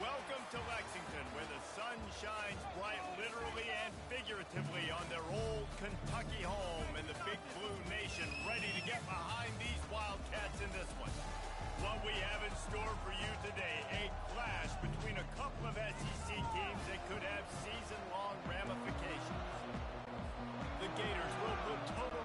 Welcome to Lexington, where the sun shines bright literally and figuratively on their old Kentucky home, and the Big Blue Nation ready to get behind these Wildcats in this one. What we have in store for you today, a clash between a couple of SEC teams that could have season-long ramifications. The Gators will put total...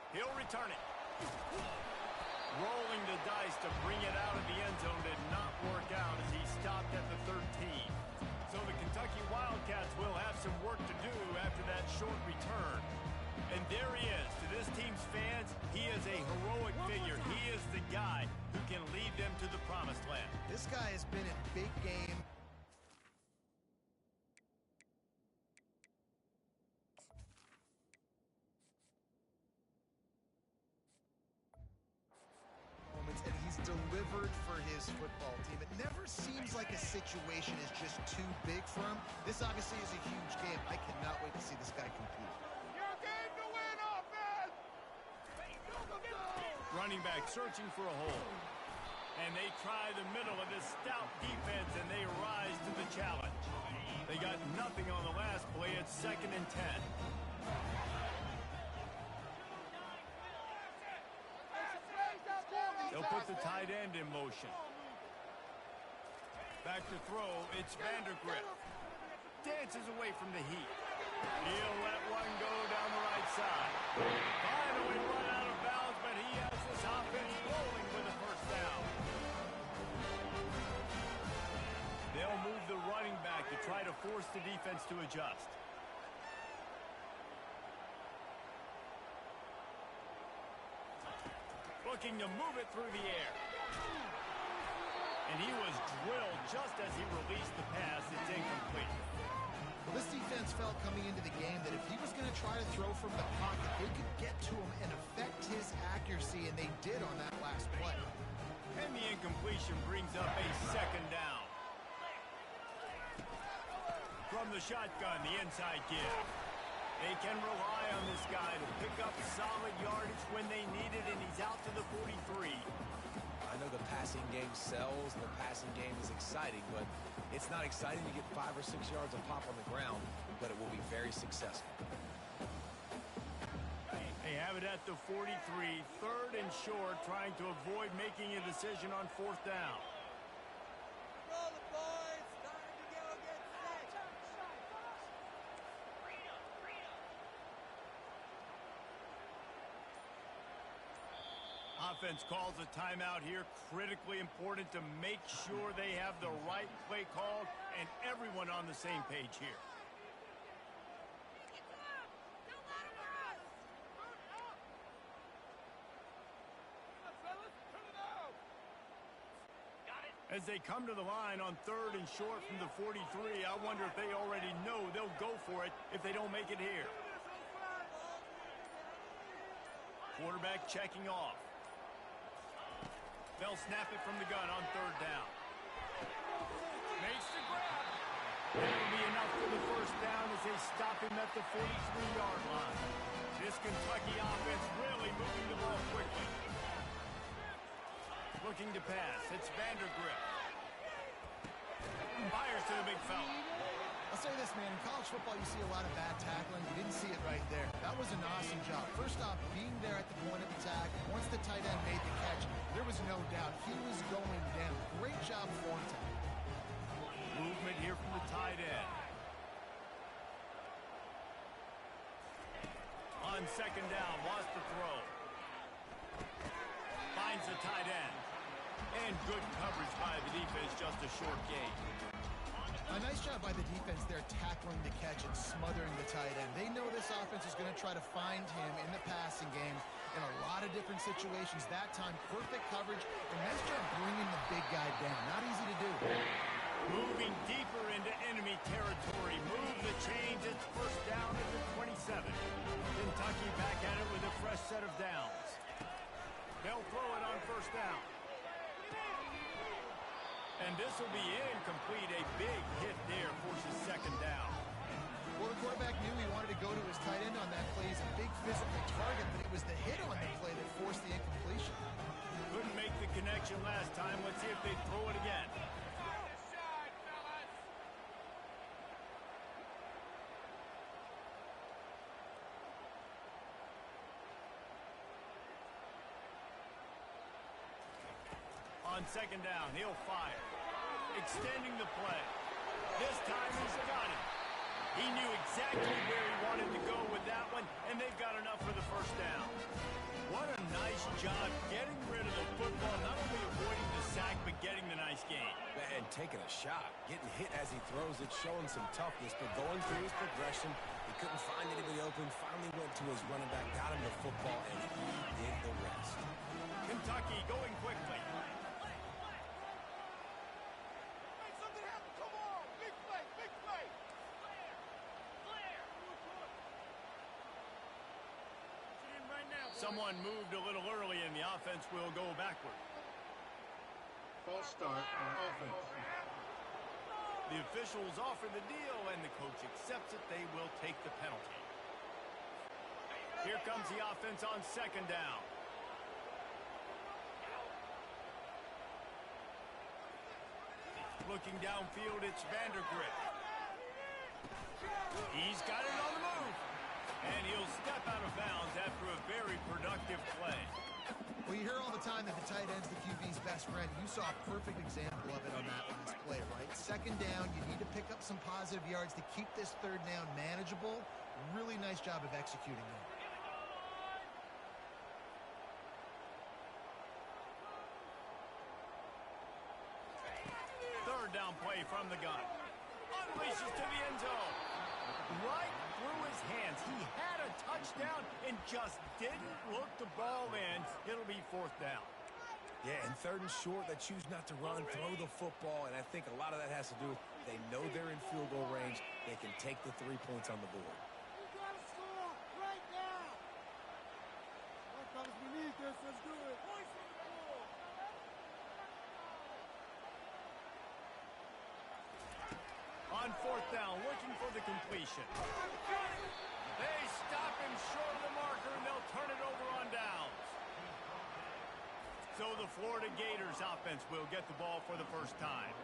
He'll return it. Rolling the dice to bring it out of the end zone did not work out as he stopped at the 13. So the Kentucky Wildcats will have some work to do after that short return. And there he is. To this team's fans, he is a heroic figure. He is the guy who can lead them to the promised land. This guy has been in big game. And he's delivered for his football team. It never seems like a situation is just too big for him. This obviously is a huge game. I cannot wait to see this guy compete. Your game to win, offense! Running back searching for a hole. And they try the middle of this stout defense, and they rise to the challenge. They got nothing on the last play. It's 2nd and 10. They'll put the tight end in motion. Back to throw, it's Vandergrift. Dances away from the heat. He'll let one go down the right side. Finally run out of bounds, but he has this offense rolling with a first down. They'll move the running back to try to force the defense to adjust. Looking to move it through the air. And he was drilled just as he released the pass. It's incomplete. Well, this defense felt coming into the game that if he was going to try to throw from the pocket, they could get to him and affect his accuracy, and they did on that last play. And the incompletion brings up a 2nd down. From the shotgun, the inside give. They can rely on this guy to pick up solid yardage when they need it, and he's out to the 43. I know the passing game sells, and the passing game is exciting, but it's not exciting to get 5 or 6 yards of pop on the ground, but it will be very successful. They have it at the 43, 3rd and short, trying to avoid making a decision on 4th down. Roll the boys, time to go get set. Offense calls a timeout here. Critically important to make sure they have the right play called and everyone on the same page here. As they come to the line on 3rd and short from the 43, I wonder if they already know they'll go for it if they don't make it here. Quarterback checking off. They'll snap it from the gun on 3rd down. Makes the grab. That'll be enough for the first down as they stop him at the 43-yard line. This Kentucky offense really moving the ball quickly. Looking to pass. It's Vandergrift. Fires to the big fella. I'll say this, man. In college football, you see a lot of bad tackling. You didn't see it right there. That was an awesome job. First off, being there at the point of attack. Once the tight end made the catch, there was no doubt he was going down. Great job for him. Movement here from the tight end. On 2nd down, lost the throw. Finds the tight end. And good coverage by the defense, just a short gain. A nice job by the defense there, tackling the catch and smothering the tight end. They know this offense is going to try to find him in the passing game in a lot of different situations. That time, perfect coverage, and nice job bringing the big guy down. Not easy to do. Moving deeper into enemy territory. Move the chains. It's 1st down at the 27. Kentucky back at it with a fresh set of downs. They'll throw it on 1st down. And this will be incomplete. A big hit there forces 2nd down. Well, the quarterback knew he wanted to go to his tight end on that play. He's a big physical target, but it was the hit on the play that forced the incompletion. Couldn't make the connection last time. Let's see if they throw it again. On 2nd down, he'll fire. Extending the play. This time he's got it. He knew exactly where he wanted to go with that one, and they've got enough for the first down. What a nice job getting rid of the football, not only avoiding the sack, but getting the nice gain. And taking a shot, getting hit as he throws it, showing some toughness, but going through his progression, he couldn't find anybody open, finally went to his running back, got him the football, and he did the rest. Kentucky going quickly. Make something happen. Come on. Big play. Big play. Clear. Sit in right now, boys. Someone moved a little early, and the offense will go backward. False start on offense. The officials offer the deal, and the coach accepts it. They will take the penalty. Here comes the offense on second down. Looking downfield, it's Vandergrift. He's got it on the move. And he'll step out of bounds after a very productive play. Well, you hear all the time that the tight end's the QB's best friend. You saw a perfect example of it on that last play, right? Second down, you need to pick up some positive yards to keep this third down manageable. Really nice job of executing that. Third down play from the gun. Unleashes to the end zone. Right through his hands. He had a touchdown and just didn't look the ball in. It'll be fourth down. Yeah, and third and short, they choose not to run, throw the football, and I think a lot of that has to do with they know they're in field goal range. They can take the 3 points on the board. You got to score right now. Well, fellas, we need this. Let's do it. Points on the board. On fourth down, looking for the completion. They stop him short of the marker, and they'll turn it over on downs. So the Florida Gators offense will get the ball for the first time.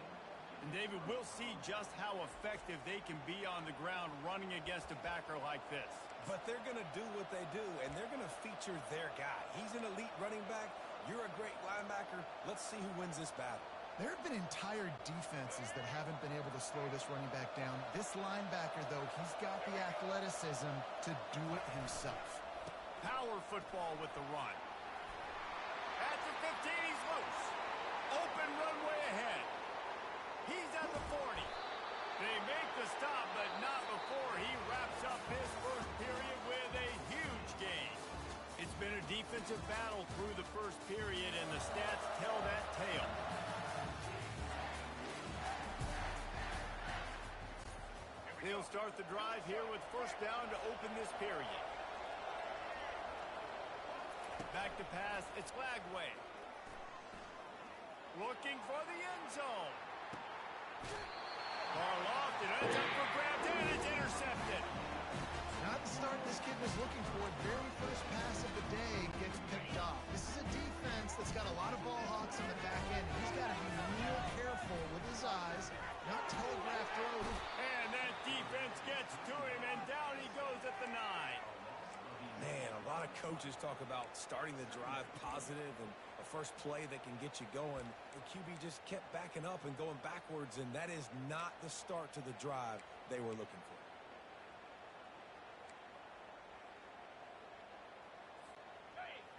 And David, we'll see just how effective they can be on the ground running against a backer like this. But they're going to do what they do, and they're going to feature their guy. He's an elite running back. You're a great linebacker. Let's see who wins this battle. There have been entire defenses that haven't been able to slow this running back down. This linebacker, though, he's got the athleticism to do it himself. Power football with the run. At the 15, he's loose. Open runway ahead. He's at the 40. They make the stop, but not before he wraps up his first period with a huge gain. It's been a defensive battle through the first period, and the stats tell that tale. They'll start the drive here with first down to open this period. Back to pass, it's Lagway. Looking for the end zone. Ball loft, it ends up for grabs, and it's intercepted. Not the start this kid was looking for. Very first pass of the day gets picked off. This is a defense that's got a lot of ball hawks in the back end. He's got to be real careful with his eyes, not telegraph throws. And that defense gets to him, and down he goes at the 9. Man, a lot of coaches talk about starting the drive positive and a first play that can get you going. The QB just kept backing up and going backwards, and that is not the start to the drive they were looking for.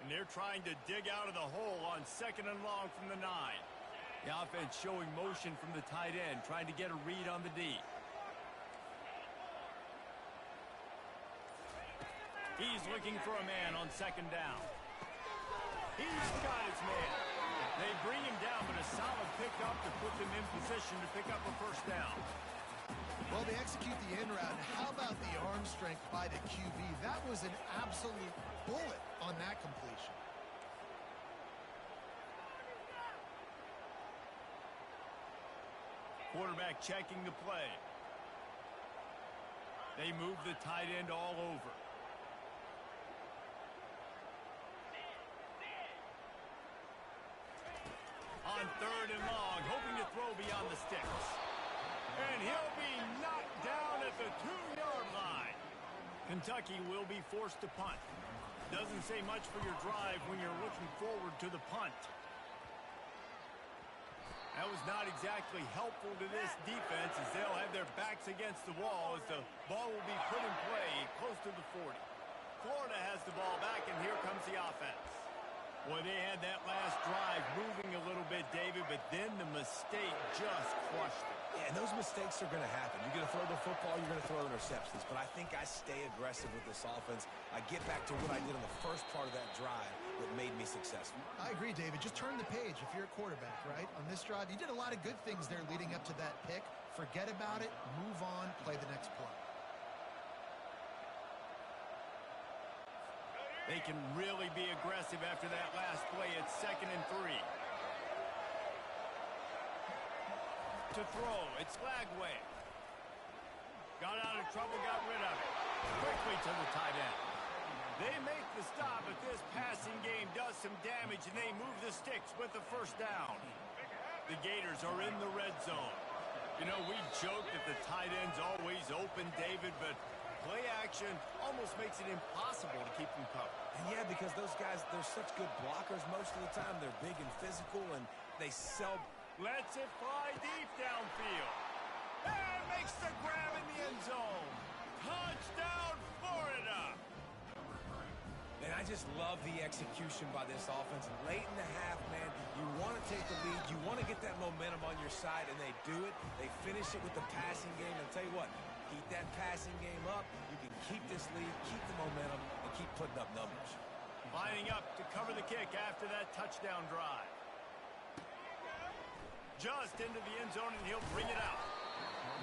And they're trying to dig out of the hole on second and long from the 9. The offense showing motion from the tight end, trying to get a read on the D. He's looking for a man on second down. He's got his man. They bring him down, but a solid pickup to put them in position to pick up a first down. Well, they execute the in route. How about the arm strength by the QB? That was an absolute bullet on that completion. Quarterback checking the play. They move the tight end all over. On third and long, hoping to throw beyond the sticks. And he'll be knocked down at the 2-yard line. Kentucky will be forced to punt. Doesn't say much for your drive when you're looking forward to the punt. That was not exactly helpful to this defense as they'll have their backs against the wall as the ball will be put in play close to the 40. Florida has the ball back, and here comes the offense. Well, they had that last drive moving a little bit, David, but then the mistake just crushed them. Yeah, and those mistakes are going to happen. You're going to throw the football, you're going to throw interceptions. But I think I stay aggressive with this offense. I get back to what I did in the first part of that drive that made me successful. I agree, David. Just turn the page if you're a quarterback, right? On this drive, you did a lot of good things there leading up to that pick. Forget about it, move on, play the next play. They can really be aggressive after that last play. It's 2nd and 3. To throw, it's Lagway. Got out of trouble, got rid of it. Quickly to the tight end. They make the stop, but this passing game does some damage, and they move the sticks with the first down. The Gators are in the red zone. You know, we joke that the tight end's always open, David, but play action almost makes it impossible to keep them covered. And yeah, because those guys, they're such good blockers most of the time. They're big and physical, and they sell. Lets it fly deep downfield. And makes the grab in the end zone. Touchdown, Florida! And I just love the execution by this offense. Late in the half, man, you want to take the lead. You want to get that momentum on your side, and they do it. They finish it with the passing game. And tell you what, keep that passing game up. You can keep this lead, keep the momentum, and keep putting up numbers. Lining up to cover the kick after that touchdown drive. Just into the end zone, and he'll bring it out.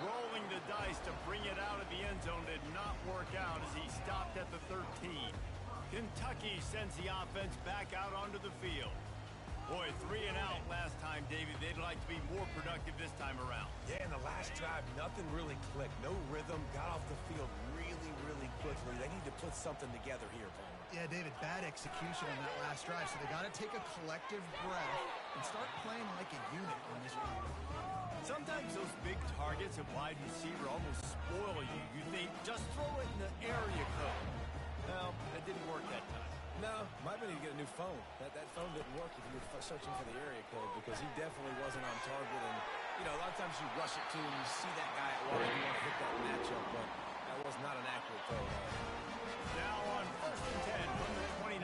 Rolling the dice to bring it out of the end zone did not work out as he stopped at the 13. Kentucky sends the offense back out onto the field. Boy, 3 and out last time, David. They'd like to be more productive this time around. Yeah, in the last drive, nothing really clicked. No rhythm. Got off the field really, really quickly. They need to put something together here, Palmer. Yeah, David, bad execution on that last drive, so they got to take a collective breath and start playing like a unit on this one. Sometimes those big targets at wide receiver almost spoil you. You think, just throw it in the area code. Well, that didn't work that time. No, might need to get a new phone. That phone didn't work if you were searching for the area code because he definitely wasn't on target. And, you know, a lot of times you rush it to and you see that guy at wide, you want to hit that matchup, but that was not an accurate throw at all. Now on 1st and 10 from the 29.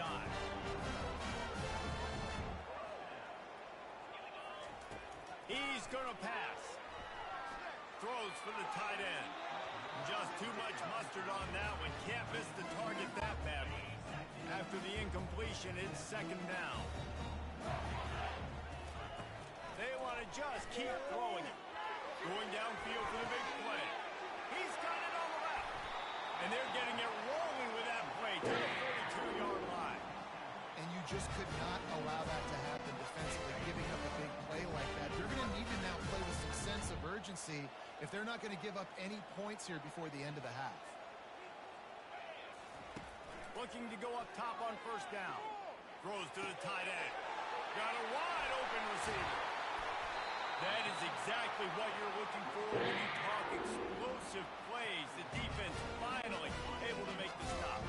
He's going to pass. Throws for the tight end. Just too much mustard on that one. Can't miss the target that badly. After the incompletion, it's 2nd down. They want to just keep throwing it. Going downfield for the big play. He's got it on the left. And they're getting it rolling with that play to the 32-yard line. And you just could not allow that to happen defensively, giving up a big play like that. They're going to need to now play with some sense of urgency if they're not going to give up any points here before the end of the half. Looking to go up top on 1st down. Throws to the tight end. Got a wide open receiver. That is exactly what you're looking for when you talk explosive plays. The defense finally able to make the stop.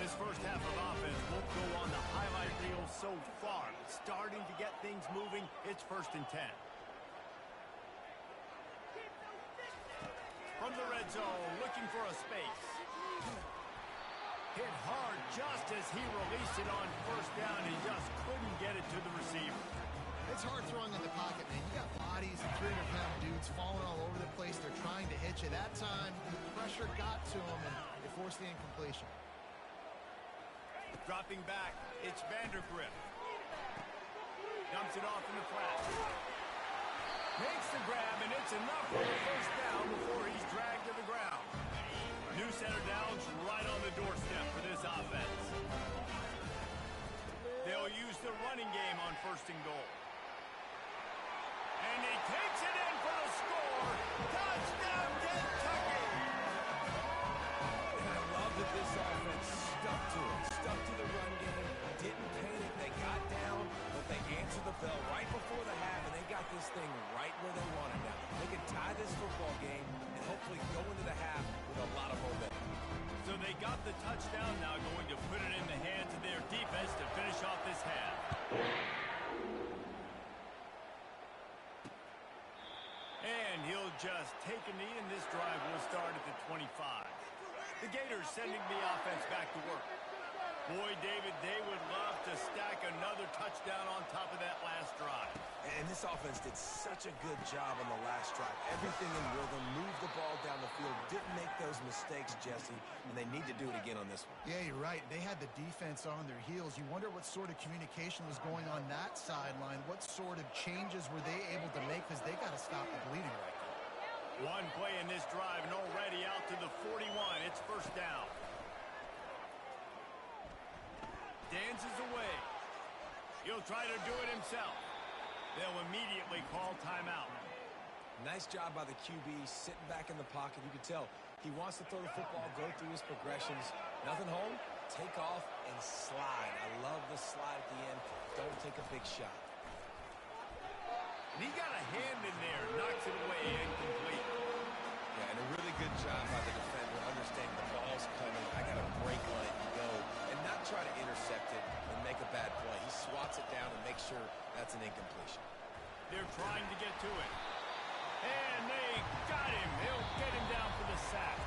This first half of offense won't go on the highlight reel so far. Starting to get things moving, it's 1st and 10. From the red zone, looking for a space. Hit hard just as he released it on 1st down. He just couldn't get it to the receiver. It's hard throwing in the pocket, man. You got bodies and 300-pound dudes falling all over the place. They're trying to hit you. That time, the pressure got to him, and it forced the incompletion. Dropping back, it's Vandergrift. Dumps it off in the flat. Makes the grab, and it's enough for the 1st down before he's dragged to the ground. New center downs right on the doorstep for this offense. They'll use the running game on 1st and goal. And he takes it in for the score. Touchdown, Kentucky! And I love that this offense stuck to it. Stuck to the run game. Didn't panic. They got down, but they answered the bell right before the half, and they got this thing right where they wanted now. They can tie this football game and hopefully go into the half with a lot of momentum. So they got the touchdown, now going to put it in the hands of their defense to finish off this half. will just take a knee, and this drive will start at the 25. The Gators sending the offense back to work. Boy, David, they would love to stack another touchdown on top of that last drive. And this offense did such a good job on the last drive. Everything in rhythm, moved the ball down the field, didn't make those mistakes, Jesse, and they need to do it again on this one. Yeah, you're right. They had the defense on their heels. You wonder what sort of communication was going on that sideline. What sort of changes were they able to make, because they got to stop the bleeding right now. One play in this drive and already out to the 41. It's first down. Dances away. He'll try to do it himself. They'll immediately call timeout. Nice job by the QB sitting back in the pocket. You can tell he wants to throw the football, go through his progressions. Nothing home, take off and slide. I love the slide at the end. Don't take a big shot. And he got a hand in there, knocks it away, incomplete. Yeah, and a really good job by the defender understanding the ball's coming. I got to break on it and go, and not try to intercept it and make a bad play. He swats it down and makes sure that's an incompletion. They're trying to get to it. And they got him. They'll get him down for the sack.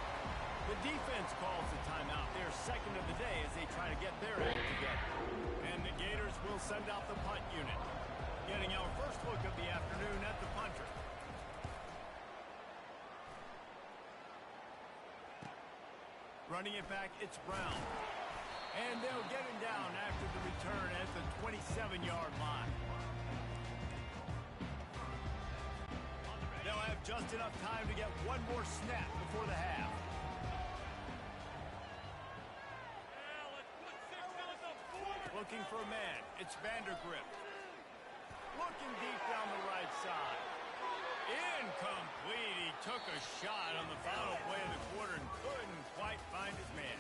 The defense calls the timeout. Their second of the day as they try to get their act together. And the Gators will send out the punt unit. Getting our first look of the afternoon at the punter. Running it back, it's Brown. And they'll get him down after the return at the 27-yard line. They'll have just enough time to get one more snap before the half. Looking for a man. It's Vandergrift. Looking deep down the right side. Incomplete. He took a shot on the final play of the quarter and couldn't quite find his man.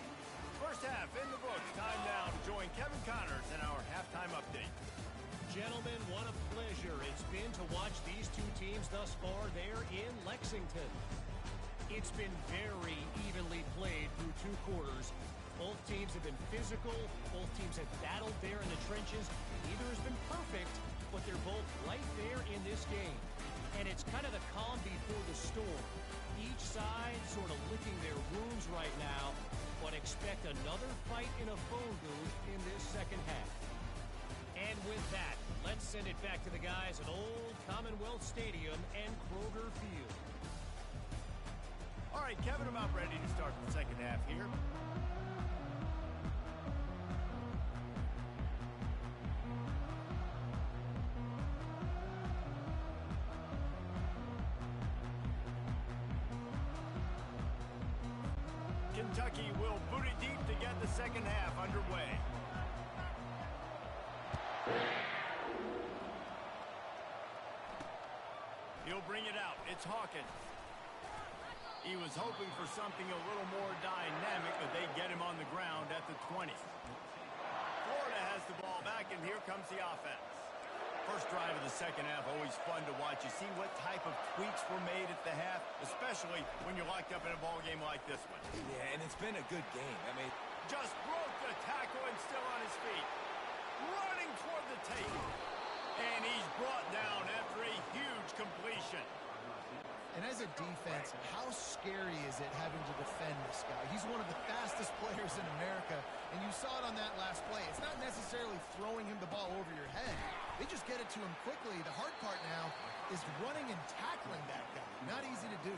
First half in the books. Time now to join Kevin Connors in our halftime update. Gentlemen, what a pleasure it's been to watch these two teams thus far there in Lexington. It's been very evenly played through two quarters. Both teams have been physical. Both teams have battled there in the trenches. Neither has been perfect, but they're both right there in this game. And it's kind of the calm before the storm. Each side sort of licking their wounds right now, but expect another fight in a phone booth in this second half. And with that, let's send it back to the guys at Old Commonwealth Stadium and Kroger Field. All right, Kevin, I'm about ready to start the second half here. Kentucky will boot it deep to get the second half underway. He'll bring it out. It's Hawkins. He was hoping for something a little more dynamic, but they get him on the ground at the 20. Florida has the ball back, and here comes the offense. First drive of the second half, always fun to watch. You see what type of tweaks were made at the half, especially when you're locked up in a ball game like this one. Yeah, and it's been a good game. I mean, just broke the tackle and still on his feet. Running toward the tape. And he's brought down after a huge completion. And as a defense, how scary is it having to defend this guy? He's one of the fastest players in America, and you saw it on that last play. It's not necessarily throwing him the ball over your head. They just get it to him quickly. The hard part now is running and tackling that guy. Not easy to do.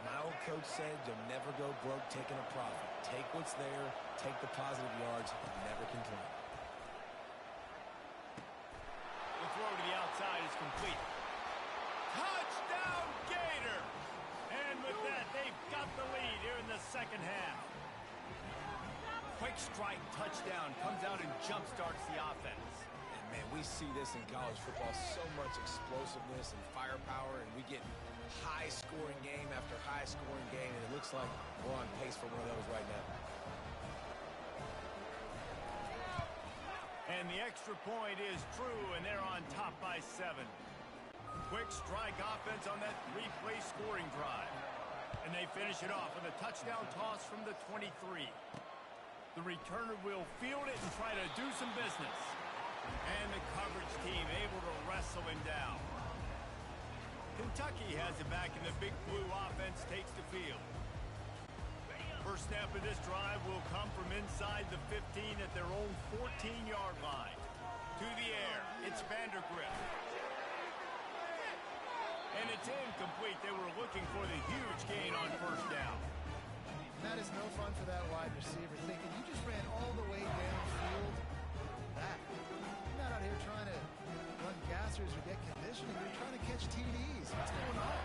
My old coach said you'll never go broke taking a profit. Take what's there, take the positive yards, and never complain. The throw to the outside is complete. Touchdown, Gator! And with that, they've got the lead here in the second half. Quick strike touchdown comes out and jump-starts the offense. And, man, we see this in college football, so much explosiveness and firepower, and we get high-scoring game after high-scoring game, and it looks like we're on pace for one of those right now. And the extra point is true, and they're on top by 7. Quick strike offense on that 3-play scoring drive. And they finish it off with a touchdown toss from the 23. The returner will field it and try to do some business. And the coverage team able to wrestle him down. Kentucky has it back, and the Big Blue offense takes the field. First snap of this drive will come from inside the 15 at their own 14-yard line. To the air, it's Vandergrift. And it's incomplete. They were looking for the huge gain on first down. That is no fun for that wide receiver, thinking you just ran all the way downfield. You're not out here trying to run gassers or get conditioning. You're trying to catch TDs. What's going on?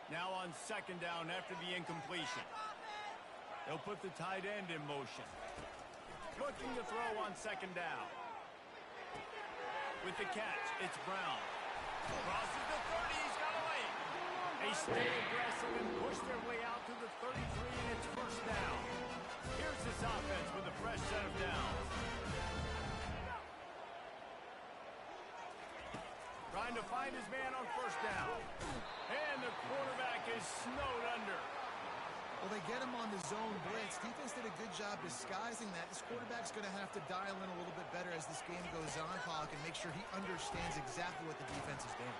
Now on second down after the incompletion. They'll put the tight end in motion. Looking to throw on second down. With the catch, it's Brown. Crosses the 30, he's got away. They stay aggressive and push their way out to the 33, and it's first down. Here's this offense with a fresh set of downs. Trying to find his man on first down. And the quarterback is snowed under. Well, they get him on the zone blitz. Defense did a good job disguising that. This quarterback's going to have to dial in a little bit better as this game goes on, Hawk, and make sure he understands exactly what the defense is doing.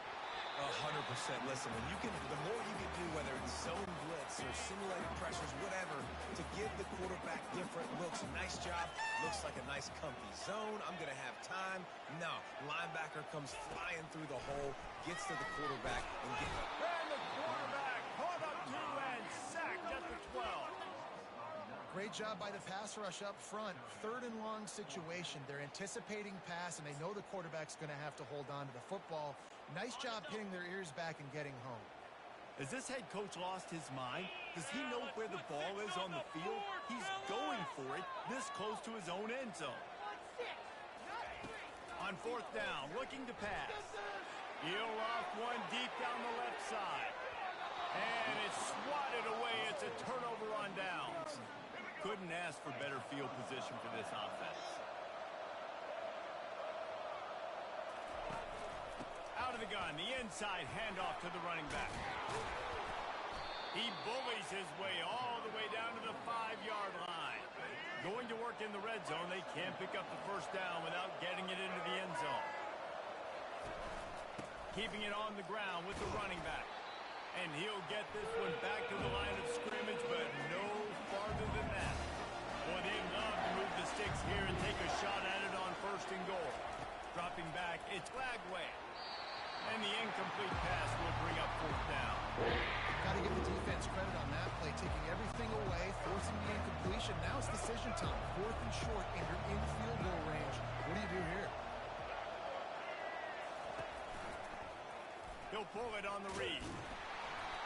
100%. Listen, and the more you can do, whether it's zone blitz or simulated pressures, whatever, to give the quarterback different looks. Nice job. Looks like a nice comfy zone. I'm going to have time. No. Linebacker comes flying through the hole, gets to the quarterback, and gets up. And the quarterback caught up to and sacked at the 12. Great job by the pass rush up front. Third and long situation. They're anticipating pass, and they know the quarterback's going to have to hold on to the football. Nice job pinning their ears back and getting home. Has this head coach lost his mind? Does he know where the ball is on the field? He's going for it this close to his own end zone. On fourth down, looking to pass. He'll off one deep down the left side. And it's swatted away. It's a turnover on downs. Couldn't ask for better field position for this offense. Out of the gun, the inside handoff to the running back. He bullies his way all the way down to the 5-yard line. Going to work in the red zone, they can't pick up the first down without getting it into the end zone. Keeping it on the ground with the running back. And he'll get this one back to the line of scrimmage, but no farther than that. Boy, they'd love to move the sticks here and take a shot at it on first and goal. Dropping back, it's Lagway. And the incomplete pass will bring up fourth down. Got to give the defense credit on that play, taking everything away, forcing the incompletion. Now it's decision time. Fourth and short, and you're in field goal range. What do you do here? He'll pull it on the read.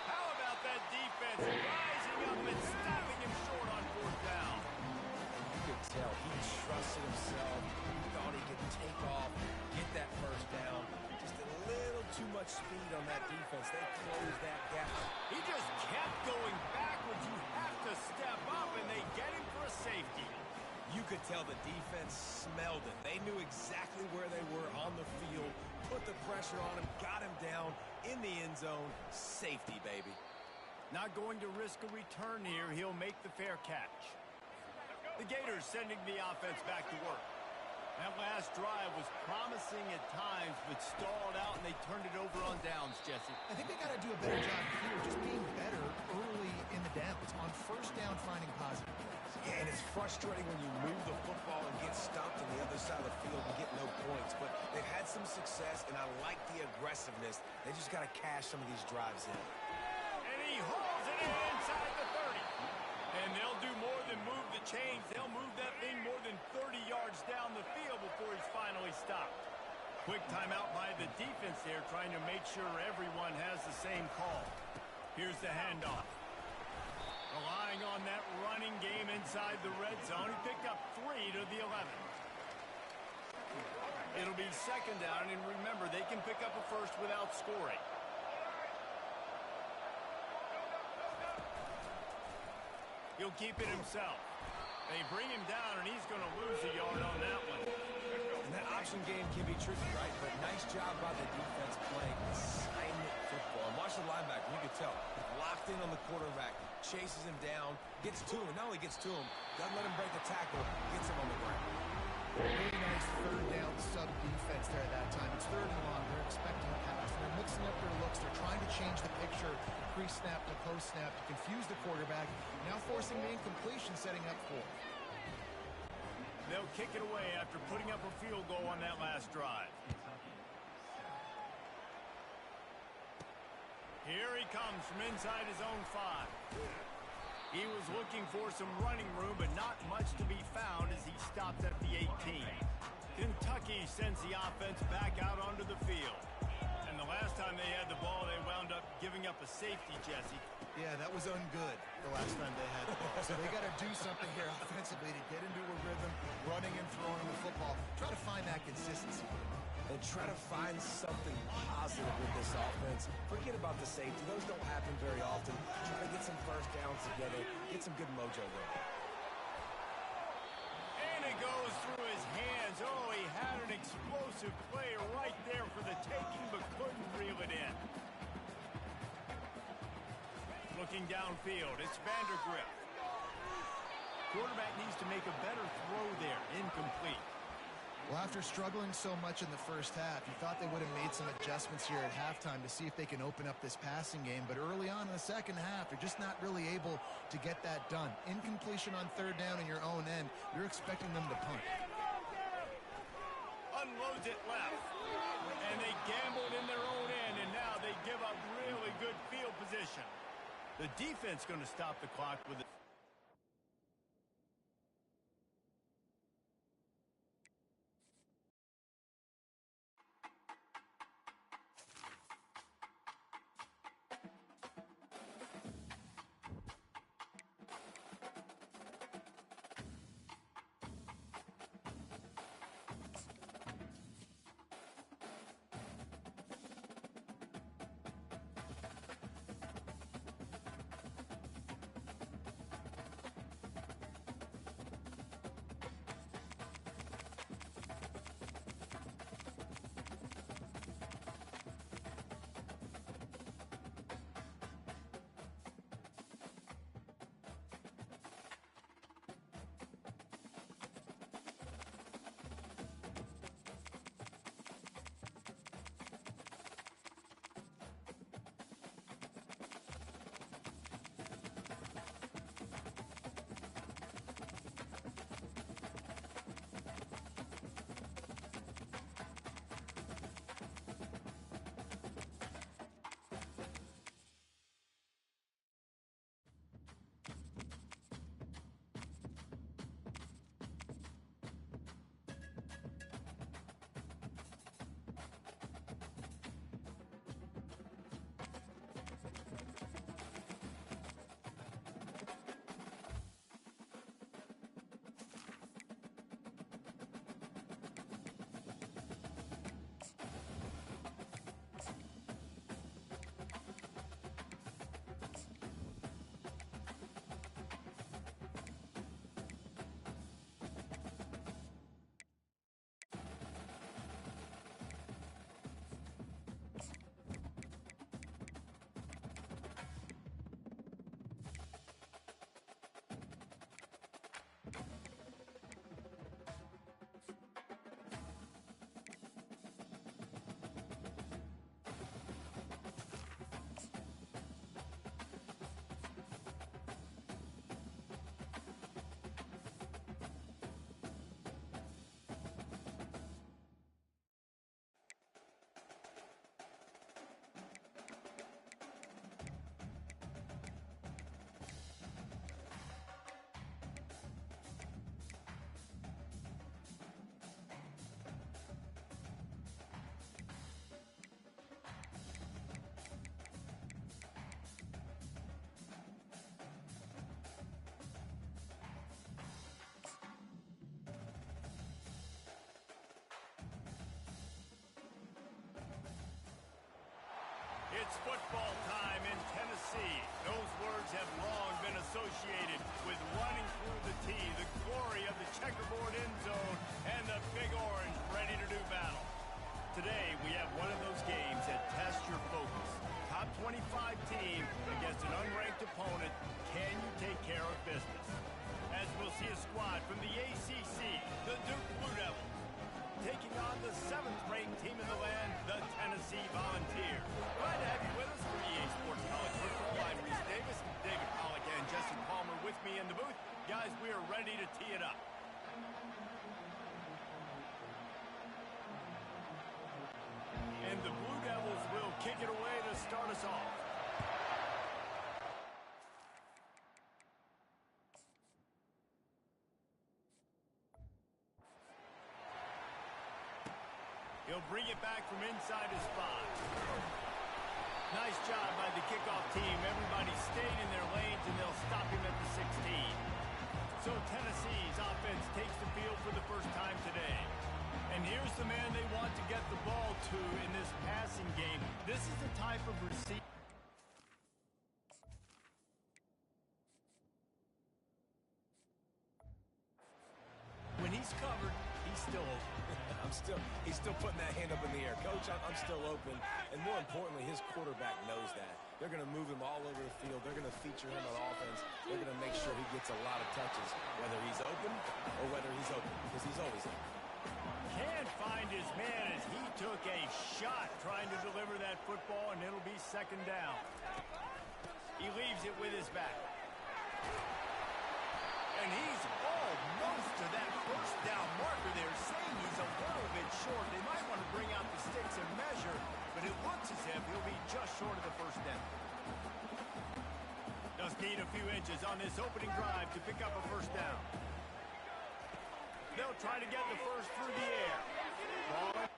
How about that defense rising up and stopping him short on fourth down? You could tell he trusted himself. He thought he could take off, get that first down. Just a little too much speed on that defense. They closed that gap. He just kept going backwards. You have to step up, and they get him for a safety. You could tell the defense smelled it. They knew exactly where they were on the field, put the pressure on him, got him down in the end zone. Safety, baby. Not going to risk a return here. He'll make the fair catch. The Gators sending the offense back to work. That last drive was promising at times, but stalled out, and they turned it over on downs, Jesse. I think they got to do a better job here, just being better early in the downs. On first down, finding positive plays. Yeah, and it's frustrating when you move the football and get stopped on the other side of the field and get no points. But they've had some success, and I like the aggressiveness. They just got to cash some of these drives in. And he hauls it in inside the 30. And they'll do more than move the chains. They'll move that thing more than 30 yards down the field before he's finally stopped. Quick timeout by the defense there, trying to make sure everyone has the same call. Here's the handoff. Relying on that running game inside the red zone. He picked up 3 to the 11. It'll be second down, and remember, they can pick up a first without scoring. He'll keep it himself. They bring him down, and he's going to lose a yard on that one. And that option game can be tricky, right? But nice job by the defense playing assignment football. And watch the linebacker. You can tell. Locked in on the quarterback. Chases him down. Gets to him. Not only gets to him, doesn't let him break the tackle. Gets him on the ground. Really nice third down sub defense there at that time. It's third and long. They're expecting a pass. They're mixing up their looks. They're trying to change the picture pre-snap to post-snap to confuse the quarterback. Now forcing the incompletion, setting up fourth. They'll kick it away after putting up a field goal on that last drive. Here he comes from inside his own 5. He was looking for some running room, but not much to be found as he stopped at the 18. Kentucky sends the offense back out onto the field. And the last time they had the ball, they wound up giving up a safety, Jesse. Yeah, that was ungood the last time they had the ball. So they got to do something here offensively to get into a rhythm, running and throwing the football. Try to find that consistency. And try to find something positive with this offense. Forget about the safety. Those don't happen very often. Try to get some first downs together. Get some good mojo there. And it goes through his hands. Oh, he had an explosive play right there for the taking, but couldn't reel it in. Looking downfield, it's Vandergrift. Quarterback needs to make a better throw there. Incomplete. Well, after struggling so much in the first half, you thought they would have made some adjustments here at halftime to see if they can open up this passing game. But early on in the second half, they're just not really able to get that done. Incompletion on third down in your own end, you're expecting them to punt. Unloads it left. And they gambled in their own end, and now they give up really good field position. The defense going to stop the clock with it. It's football time in Tennessee. Those words have long been associated with running through the tee, the glory of the checkerboard end zone, and the Big Orange ready to do battle. Today, we have one of those games that tests your focus. Top 25 team against an unranked opponent. Can you take care of business? As we'll see funkiest squad from the ACC, the Duke Blue Devils, taking on the 7th-ranked team in the land, the Tennessee Volunteers. Glad to have you with us for EA Sports College Football. I'm Reese Davis, David Pollack, and Jesse Palmer with me in the booth. Guys, we are ready to tee it up. And the Blue Devils will kick it away to start us off. He'll bring it back from inside his 5. Nice job by the kickoff team. Everybody stayed in their lanes, and they'll stop him at the 16. So Tennessee's offense takes the field for the first time today. And here's the man they want to get the ball to in this passing game. This is the type of receiver. When he's covered, he's still open. He's still putting that hand up in the air. Coach, I'm still open. And more importantly, his quarterback knows that. They're going to move him all over the field. They're going to feature him on offense. They're going to make sure he gets a lot of touches, whether he's open or whether he's open, because he's always open. Can't find his man as he took a shot trying to deliver that football, and it'll be 2nd down. He leaves it with his back. And he's almost to that 1st down marker there, saying he's a little bit short. They might want to bring out the sticks and measure, but it looks as if he'll be just short of the 1st down. Just need a few inches on this opening drive to pick up a 1st down. They'll try to get the first through the air. Ball.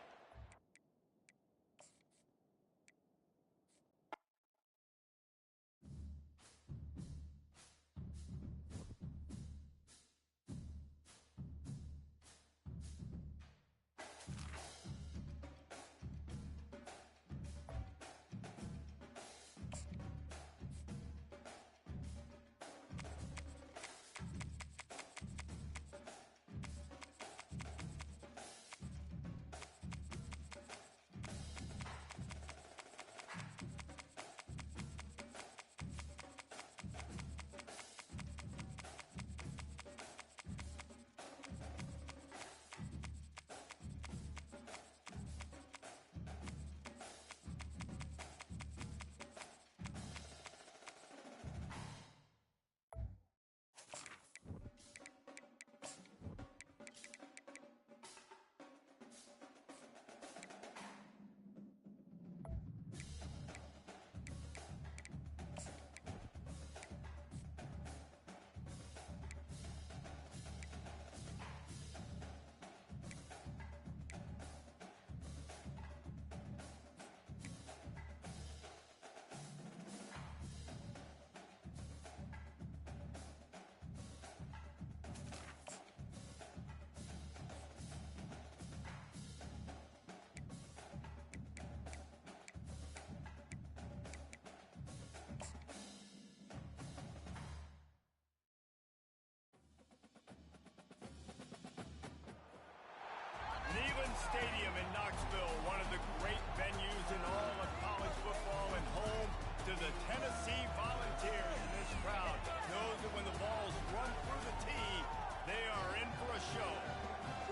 Stadium in Knoxville, one of the great venues in all of college football and home to the Tennessee Volunteers. And this crowd knows that when the ball's run through the tee, they are in for a show.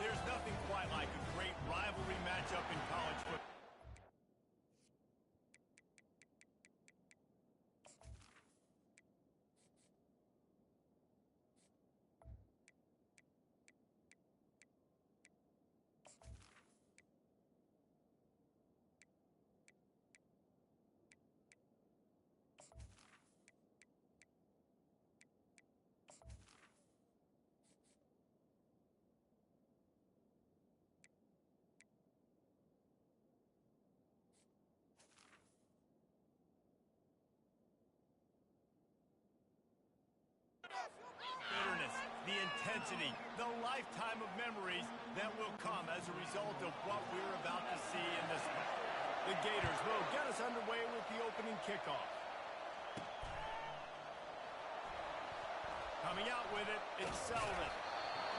There's nothing quite like a great rivalry matchup in college football. Bitterness, the intensity, the lifetime of memories that will come as a result of what we're about to see in this one. The Gators will get us underway with the opening kickoff. Coming out with it, it's Selden.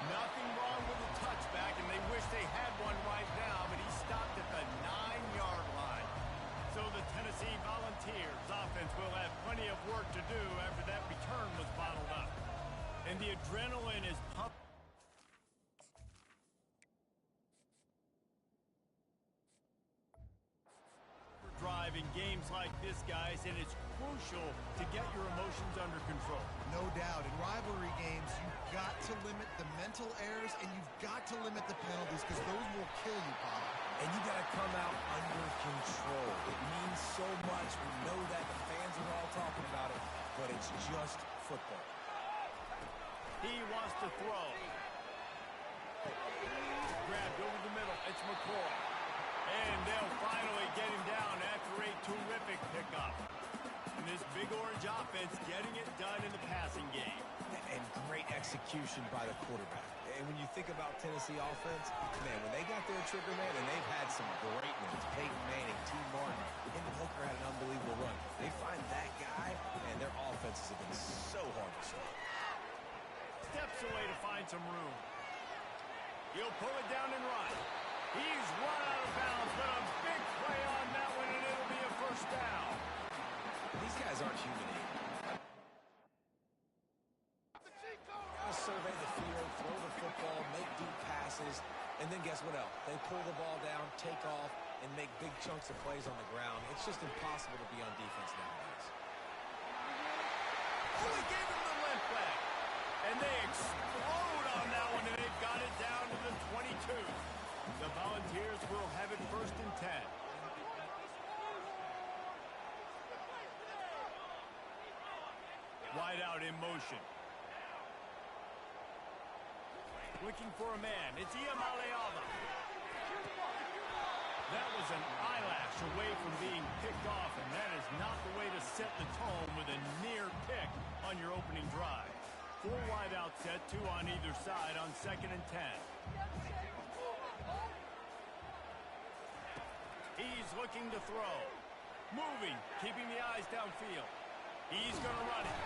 Nothing wrong with the touchback, and they wish they had one right now, but he stopped at the 9-yard line. So the Tennessee Volunteers offense will have plenty of work to do after that return was bottled up. And the adrenaline is pumped. Drive in games like this, guys, and it's crucial to get your emotions under control. No doubt. In rivalry games, you've got to limit the mental errors and you've got to limit the penalties because those will kill you, Bob. And you got to come out under control. It means so much. We know that. The fans are all talking about it, but it's just football. He wants to throw. Grabbed over the middle. It's McCoy. And they'll finally get him down after a terrific pickup. And this Big Orange offense getting it done in the passing game. And great execution by the quarterback. And when you think about Tennessee offense, man, when they got their trigger man, and they've had some great ones, Peyton Manning, T. Martin, and Hooker had an unbelievable run. They find that guy, and their offenses have been so hard to stop. Steps away to find some room. He'll pull it down and run. He's run out of bounds, but a big play on that one, and it'll be a first down. These guys aren't human. Gotta survey the field, throw the football, make deep passes, and then guess what else? They pull the ball down, take off, and make big chunks of plays on the ground. It's just impossible to be on defense nowadays. Oh, he gave him the limp back. And they explode on that one, and they've got it down to the 22. The Volunteers will have it 1st and 10. Wide out in motion. Looking for a man. It's Iamaleava. That was an eyelash away from being picked off, and that is not the way to set the tone with a near pick on your opening drive. 4 wide out set, 2 on either side on 2nd and 10. He's looking to throw. Moving, keeping the eyes downfield. He's going to run it.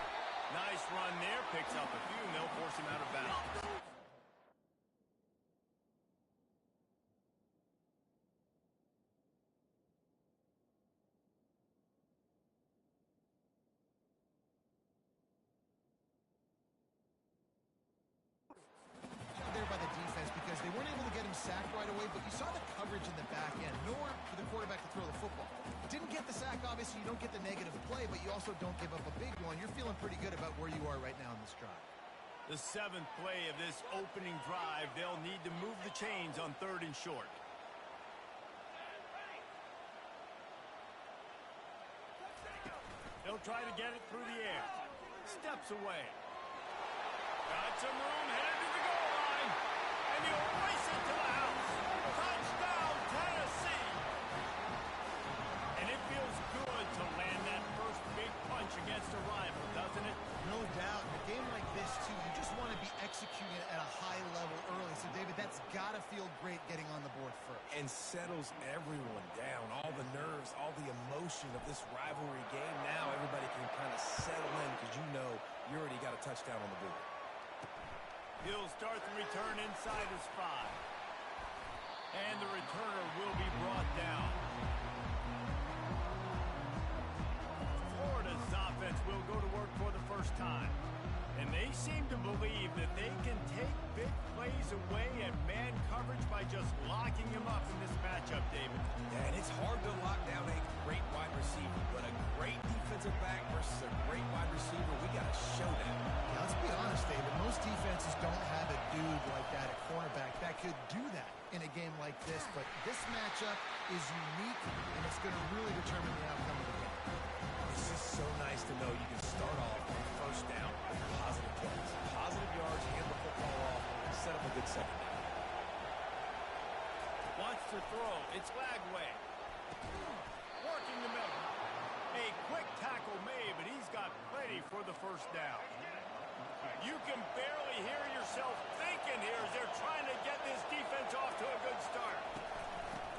Nice run there, picks up a few, and they'll force him out of bounds. By the defense because they weren't able to get him sacked right away, but you saw the coverage in the back end, nowhere for the quarterback to throw the football. Didn't get the sack, obviously you don't get the negative play, but you also don't give up a big one. You're feeling pretty good about where you are right now in this drive. The 7th play of this opening drive, they'll need to move the chains on 3rd and short. They'll try to get it through the air. Steps away. Got some room, headed to the goal line. And he'll race it to the house. Touchdown, Tennessee. And it feels good to land that first big punch against a rival, doesn't it? No doubt. In a game like this, too, you just want to be executing at a high level early. So, David, that's got to feel great getting on the board first. And settles everyone down. All the nerves, all the emotion of this rivalry game. Now everybody can kind of settle in because you know you already got a touchdown on the board. He'll start the return inside his 5. And the returner will be brought down. Florida's offense will go to work for the first time. And they seem to believe that they can take big plays away at man coverage by just locking him up in this matchup, David. Yeah, and it's hard to lock down a great wide receiver, but a great defensive back versus a great wide receiver, we got to show that. Yeah, let's be honest, David. Most defenses don't have a dude like that at cornerback that could do that in a game like this, but this matchup is unique, and it's going to really determine the outcome of the game. It's just so nice to know you can start off on 1st down with positive plays. Positive yards, hand the football off, set up a good 2nd down. Wants to throw. It's Lagway. Working the middle. A quick tackle made, but he's got plenty for the 1st down. You can barely hear yourself thinking here as they're trying to get this defense off to a good start.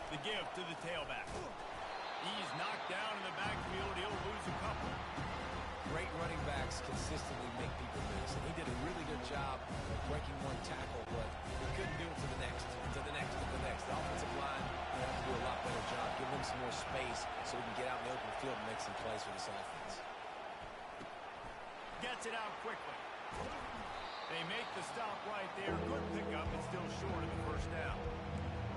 The give to the tailback. He's knocked down in the backfield. He'll lose a couple. Great running backs consistently make people miss, and he did a really good job of breaking one tackle, but he couldn't do it to the next, to the next, to the next. The offensive line will have to do a lot better job, give them some more space so we can get out in the open field and make some plays for this offense. Gets it out quickly. the stop right there. Good pickup, but still short of the first down.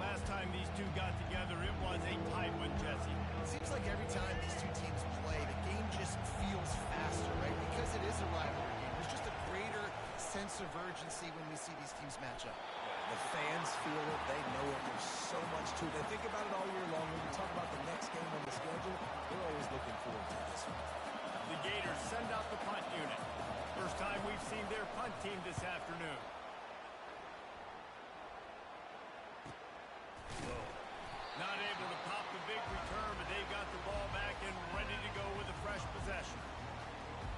Last time these two got together, it was a tight one, Jesse. It seems like every time these two teams play, the game just feels faster, right? Because it is a rivalry game. There's just a greater sense of urgency when we see these teams match up. The fans feel it. They know it. There's so much to it. They think about it all year long. When we talk about the next game on the schedule, they're always looking forward to this one. The Gators send out the punt unit. First time we've seen their punt team this afternoon. Not able to pop the big return, but they've got the ball back and ready to go with a fresh possession.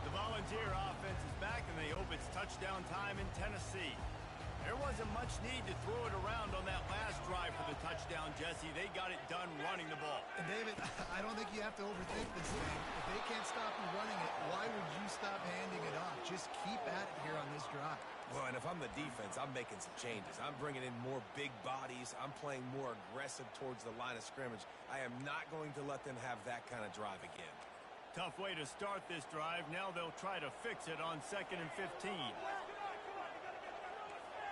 The Volunteer offense is back, and they hope it's touchdown time in Tennessee. There wasn't much need to throw it around on that last drive for the touchdown, Jesse. They got it done running the ball. And David, I don't think you have to overthink this thing. If they can't stop you running it, why would you stop handing it off? Just keep at it here on this drive. Well, and if I'm the defense, I'm making some changes. I'm bringing in more big bodies. I'm playing more aggressive towards the line of scrimmage. I am not going to let them have that kind of drive again. Tough way to start this drive. Now they'll try to fix it on 2nd and 15.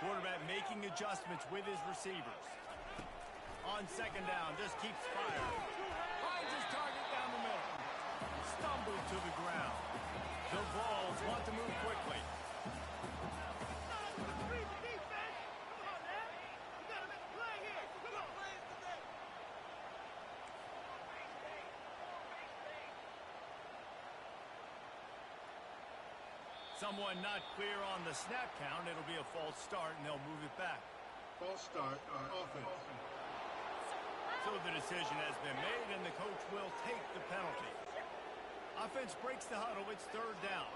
Quarterback making adjustments with his receivers. On 2nd down, just keeps firing. Finds his target down the middle. Stumbled to the ground. The Vols want to move quickly. Someone not clear on the snap count. It'll be a false start, and they'll move it back. False start on offense. So the decision has been made, and the coach will take the penalty. Offense breaks the huddle. It's 3rd down.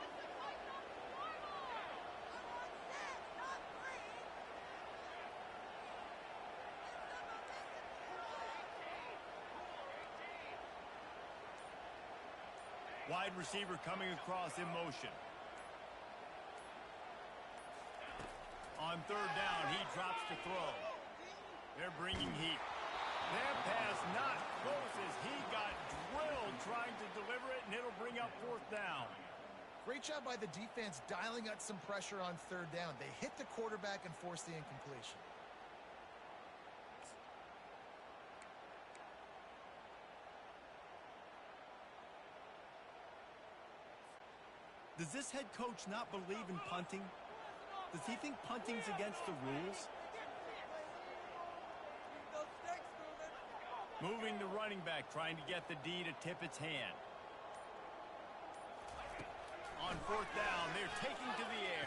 Wide receiver coming across in motion. On 3rd down, he drops to throw. They're bringing heat. That pass not close as he got drilled trying to deliver it, and it'll bring up 4th down. Great job by the defense dialing up some pressure on 3rd down. They hit the quarterback and forced the incompletion. Does this head coach not believe in punting? Does he think punting's against the rules? Moving the running back, trying to get the D to tip its hand. On 4th down, they're taking to the air.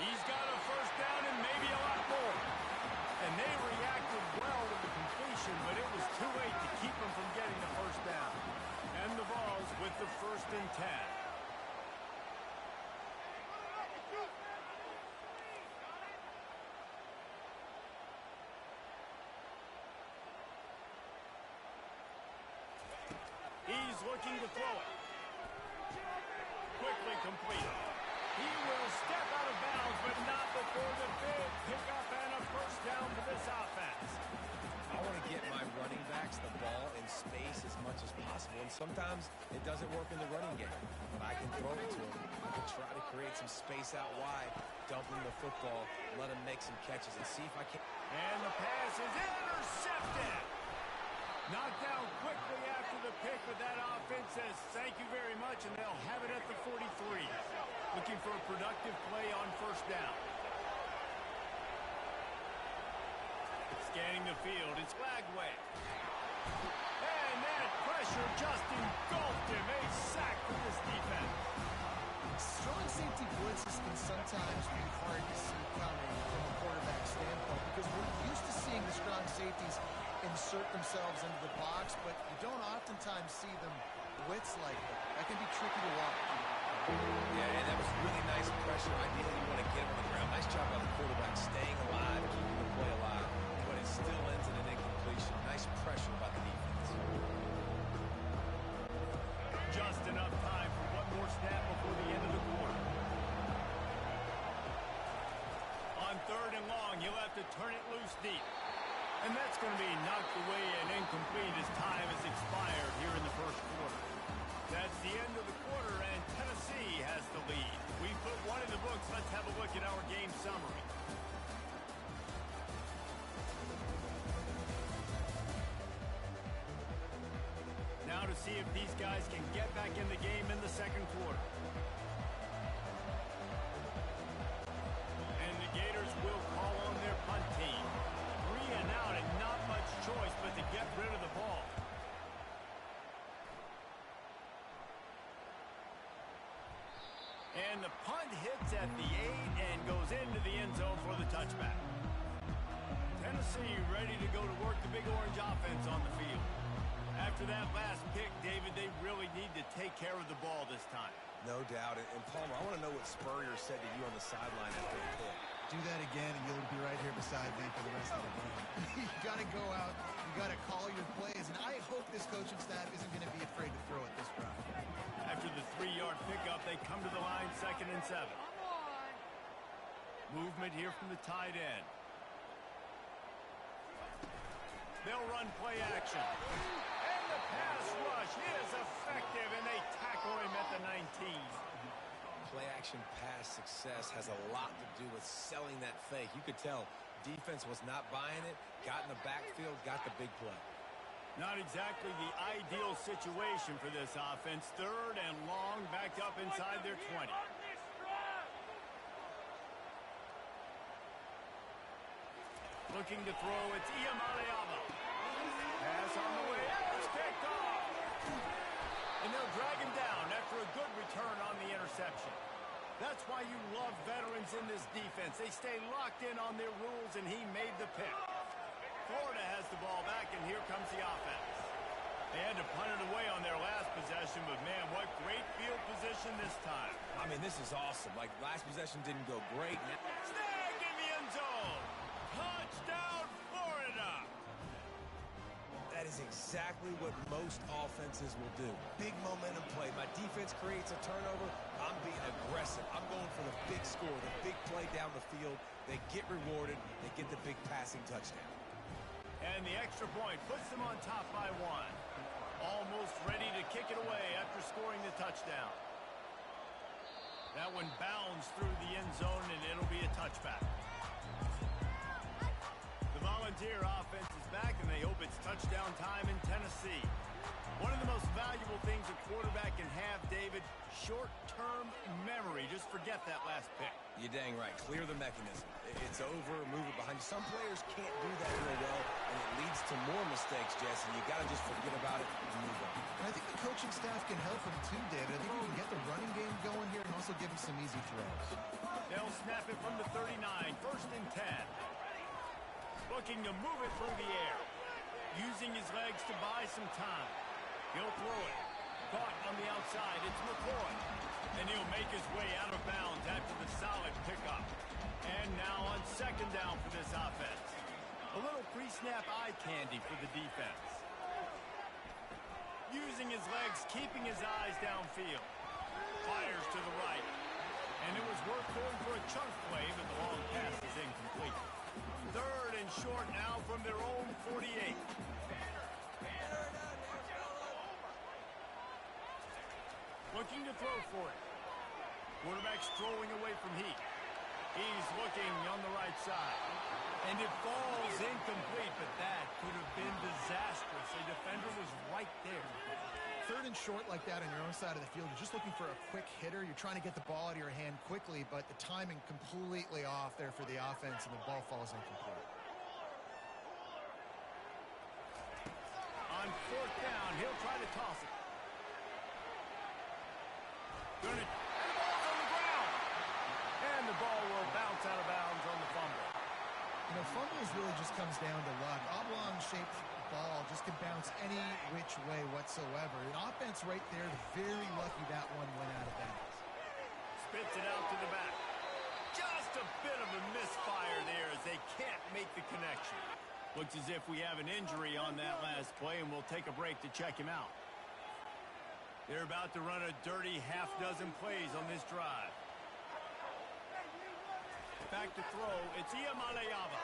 He's got a 1st down and maybe a lot more. And they reacted well to the completion, but it was too late to keep them from getting the 1st down. And the Vols with the 1st and 10. He's looking to throw it. Quickly complete. He will step out of bounds, but not before the big pickup and a 1st down for this offense. I want to get my running backs the ball in space as much as possible, and sometimes it doesn't work in the running game. But I can throw it to him. I can try to create some space out wide, dump him the football, let him make some catches, and see if I can. And the pass is intercepted. Knocked down quickly after the pick, but that offense says thank you very much, and they'll have it at the 43. Looking for a productive play on 1st down. Scanning the field, it's Lagway. And that pressure just engulfed him. A sack for this defense. Strong safety blitzes can sometimes be hard to see coming from a quarterback standpoint because we're used to seeing the strong safeties insert themselves into the box, but you don't oftentimes see them blitz like that. That can be tricky to watch. Yeah, and that was really nice pressure. Ideally, you want to get him on the ground. Nice job by the quarterback staying alive, keeping the play alive, but it still ends in an incompletion. Nice pressure by the defense. Just enough time for one more snap before the end of the quarter. On 3rd and long, he'll have to turn it loose deep. And that's going to be knocked away and incomplete as time has expired here in the 1st quarter. That's the end of the quarter, and Tennessee has the lead. We put one in the books. Let's have a look at our game summary. Now to see if these guys can get back in the game in the second quarter. And the Gators will call on their punt team. 3 and out and not much choice but to get rid of the ball. And the punt hits at the 8 and goes into the end zone for the touchback. Tennessee ready to go to work the Big Orange offense on the field. After that last pick, David, they really need to take care of the ball this time. No doubt. And Palmer, I want to know what Spurrier said to you on the sideline after the pick. Do that again, and you'll be right here beside me for the rest of the game. You got to go out. You got to call your plays, and I hope this coaching staff isn't going to be afraid to throw it this drive. After the 3-yard pickup, they come to the line, 2nd and 7. Movement here from the tight end. They'll run play action. And the pass rush is effective, and they tackle him at the 19. Play-action pass success has a lot to do with selling that fake. You could tell defense was not buying it, got in the backfield, got the big play. Not exactly the ideal situation for this offense. 3rd and long, backed up inside their 20. Looking to throw, it's Iamaleava. Pass on the way out, it's picked off. And they'll drag him down after a good return on the interception. That's why you love veterans in this defense. They stay locked in on their rules, and he made the pick. Florida has the ball back, and here comes the offense. They had to punt it away on their last possession, but man, what great field position this time. I mean, this is awesome. Like, last possession didn't go great. Snag in the end zone. Touchdown, Florida. That is exactly what most offenses will do. Big momentum play. My defense creates a turnover. I'm being aggressive. I'm going for the big score, the big play down the field. They get rewarded. They get the big passing touchdown. And the extra point puts them on top by 1. Almost ready to kick it away after scoring the touchdown. That one bounds through the end zone, and it'll be a touchback. The Volunteer offense is back, and they hope it's touchdown time in Tennessee. One of the most valuable things a quarterback can have, David, short-term memory. Just forget that last pick. You're dang right. Clear the mechanism. It's over, move it behind you. Some players can't do that real well, and it leads to more mistakes, Jesse. You got to just forget about it and move on. And I think the coaching staff can help him too, David. I think we can get the running game going here and also give him some easy throws. They'll snap it from the 39, 1st and 10. Looking to move it through the air. Using his legs to buy some time. He'll throw it. Caught on the outside. It's McCoy. And he'll make his way out of bounds after the solid pickup. And now on 2nd down for this offense. A little pre-snap eye candy for the defense. Using his legs, keeping his eyes downfield. Fires to the right. And it was worth going for a chunk play, but the long pass is incomplete. 3rd and short now from their own 48. Looking to throw for it. Quarterback strolling away from heat. He's looking on the right side. And it falls incomplete, but that could have been disastrous. A defender was right there. 3rd and short like that on your own side of the field. You're just looking for a quick hitter. You're trying to get the ball out of your hand quickly, but the timing completely off there for the offense, and the ball falls incomplete. On 4th down, he'll try to toss it. And the ball's on the ground. And the ball will bounce out of bounds on the fumble. You know, fumbles really just comes down to luck. Oblong-shaped ball just can bounce any which way whatsoever. An offense right there, very lucky that one went out of bounds. Spits it out to the back. Just a bit of a misfire there as they can't make the connection. Looks as if we have an injury on that last play, and we'll take a break to check him out. They're about to run a dirty half-dozen plays on this drive. Back to throw. It's Iamaleava.